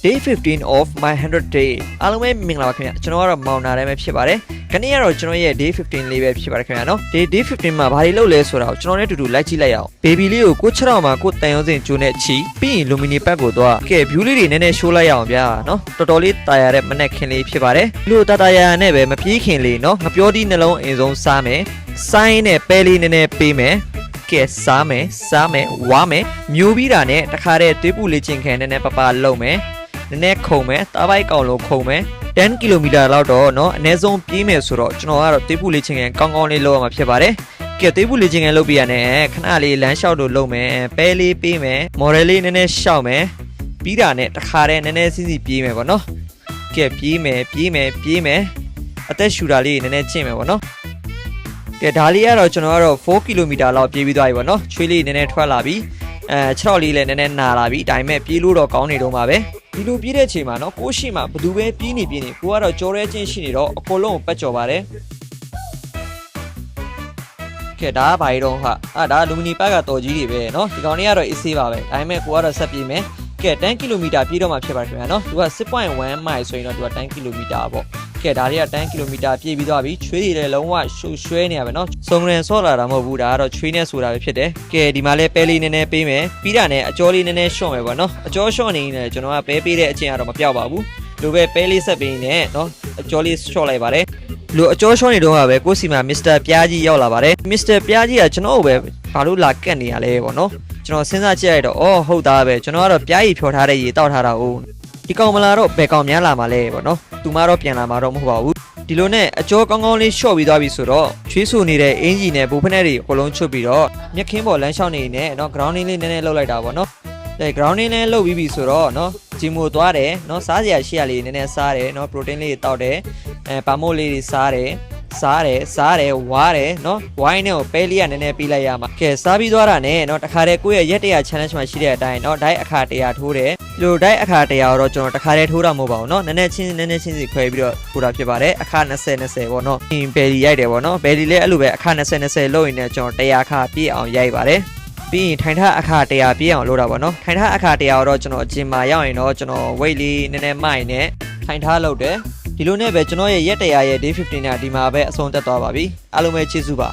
day 15 of my 100 day အားလုံးပဲမင်္ဂလာပါခင်ဗျာကျွန်တော်ကတော့မောင်နာတိုင်းပဲဖြစ်ပါတယ်ခဏကတော့ကျွန်တော်ရဲ့ day 15လေးပဲဖြစ်ပါတယ်ခင်ဗျာနော် day 15မှာဘာတွေလုပ်လဲဆိုတာကိုကျွန်တော်နဲ့အတူတူလိုက်ကြည့်လိုက်ရအောင် baby လေးကိုကို6ထောင်မှာကိုတန်ရုံးစင်ကျိုးနဲ့ချီပြီးရင် lumini pack ကိုသွားကဲ view လေးတွေနည်းနည်း show လိုက်ရအောင်ဗျာနော်တော်တော်လေးတာယာတဲ့မနက်ခင်းလေးဖြစ်ပါတယ်လို့တာယာနဲ့ပဲမပြေးခင်လေးနော်ငပြောဒီနှလုံးအင်ဆုံးစားမယ်ဆိုင်းနဲ့ပဲလေးနည်းနည်းပေးမယ်ကဲစားမယ်ဝါမယ်မျိုးပြီးတာနဲ့တခါတည်းသွေးပူလေးချင်းခံနည်းနည်းပပလုံမယ်နည်းနည်းခုံမယ်တားပိုက်ကောင်လုံးခုံမယ်10 km လောက်တော့เนาะအနည်းဆုံးပြေးမယ်ဆိုတော့ကျွန်တော်ကတော့သွေးပူလေးချင်းခံကောင်းကောင်းလေးလုပ်ရမှာဖြစ်ပါတယ်ကဲသွေးပူလေးချင်းခံလုပ်ပြရနဲ့ခဏလေးလမ်းလျှောက်လို့လုပ်မယ်ပဲလေးပေးမယ်မော်ဒယ်လေးနည်းနည်းရှောက်မယ်ပြီးတာနဲ့တခါတည်းနည်းနည်းစီးစီးပြေးမယ်ပေါ့နော်ကဲပြေးမယ်အသက်ရှူတာလေးနည်းနည်းကျင့်မယ်ပေါ့နော်ကဲဒါလေးကတော့ကျွန်တော်ကတော့4 km လောက်ပြေးပြီးသွားပြီပေါ့နော်ချွေးလေးနည်းနည်းထွက်လာပြီ6ထောက်လေးလည်းနည်းနည်းနာလာပြီဒါပေမဲ့ပြေးလို့တော့ကောင်းနေတော့မှာပဲဒီလိုပြေးတဲ့အချိန်မှာနော်ကိုရှိမှဘသူပဲပြေးနေကိုကတော့ကြော်ရဲချင်းရှိနေတော့အကုန်လုံးကိုပတ်ကြော်ပါတယ်ကဲဒါကဘာကြီးတော့ဟာဒါလူမီနီပတ်ကတော်ကြီးတွေပဲနော်ဒီကောင်လေးကတော့အေးဆေးပါပဲဒါပေမဲ့ကိုကတော့ဆက်ပြေးမယ်ကဲ10 km ပြေးတော့မှဖြစ်ပါတယ်ခင်ဗျာနော်သူက 6.1 mile ဆိုရင်တော့သူက10 km ပေါ့ကဲဒါတွေက10 km ပြေးပြီးသွားပြီချွေးတွေလည်းလုံးဝရှုပ်ရွှဲနေရပဲเนาะစုံရန်ဆော့လာတာမဟုတ်ဘူးဒါကတော့ချွေးနဲ့ဆိုတာပဲဖြစ်တယ်ကဲဒီမှာလဲပဲလေးနည်းနည်းပေးမယ်ပြီးတာနဲ့အကျော်လေးနည်းနည်းရှော့မယ်ပေါ့เนาะအကျော်ရှော့နေရင်ကျွန်တော်ကပဲပေးတဲ့အချင်းကတော့မပြောက်ပါဘူးလိုပဲလေးဆက်ပေးနေเนาะအကျော်လေးရှော့လိုက်ပါတယ်လိုအကျော်ရှော့နေတော့ပဲကိုစီမှာမစ္စတာပြားကြီးရောက်လာပါတယ်မစ္စတာပြားကြီးကကျွန်တော်ကိုပဲဘာလို့လာကတ်နေရလဲပေါ့เนาะကျွန်တော်စဉ်းစားကြည့်ရတော့အော်ဟုတ်သားပဲကျွန်တော်ကတော့ပြားကြီးဖြော်ထားတဲ့ရေတောက်ထားတာ哦ဒီကောင်မလာတော့ဘယ်ကောင်များလာမှာလဲပေါ့နော်သူမတော့ပြန်လာမှာတော့မဟုတ်ပါဘူးဒီလိုနဲ့အကျော်ကောင်းကောင်းလေးရှော့ပြီးသွားပြီဆိုတော့ချွေးဆူနေတဲ့အင်ဂျီနဲ့ဘူဖက်နဲ့တွေအကုန်လုံးချွတ်ပြီးတော့မြက်ခင်းပေါ်လမ်းလျှောက်နေနေနော် grounding လေးနည်းနည်းလှုပ်လိုက်တာပေါ့နော်အဲ grounding လေးလှုပ်ပြီးပြီဆိုတော့နော်ဂျီမိုသွားတယ်နော်စားစရာရှိရလေးနည်းနည်းစားတယ်နော် protein လေးတောက်တယ်ပါမို့လေးတွေစားတယ်ဝါတယ်နော်ဝိုင်းနဲ့ကိုပဲလေးကနည်းနည်းပေးလိုက်ရမှာကဲစားပြီးသွားတာနဲ့နော်တခါတည်းကိုယ့်ရဲ့ရက်တရာ challenge မှာရှိတဲ့အတိုင်းနော်ဒိုက်အခါ100ထိုးတယ်ဒီလိုဒိုက်အခါ100တော့ကျွန်တော်တခါတည်းထိုးတာမဟုတ်ပါဘူးနော်နည်းနည်းချင်းစီခွဲပြီးတော့ထိုးတာဖြစ်ပါတယ်အခါ20ပေါ့နော်ဘယ်လီရိုက်တယ်ပေါ့နော်ဘယ်လီလည်းအဲ့လိုပဲအခါ20လုပ်ရင်လည်းကျွန်တော်100ခါပြည့်အောင်ရိုက်ပါတယ်ပြီးရင်ထိုင်ထအခါ100ပြည့်အောင်လုပ်တာပေါ့နော်ထိုင်ထအခါ100တော့ကျွန်တော်အကျင်မာရောက်ရင်တော့ကျွန်တော် weight လေးနည်းနည်းမိုက်နဲ့ထိုင်ထလုပ်တယ်ဒီလိုနဲ့ပဲကျွန်တော်ရဲ့ရက်100ရဲ့ day 15ကဒီမှာပဲအဆုံးသက်သွားပါပြီအားလုံးပဲကျေးဇူးပါ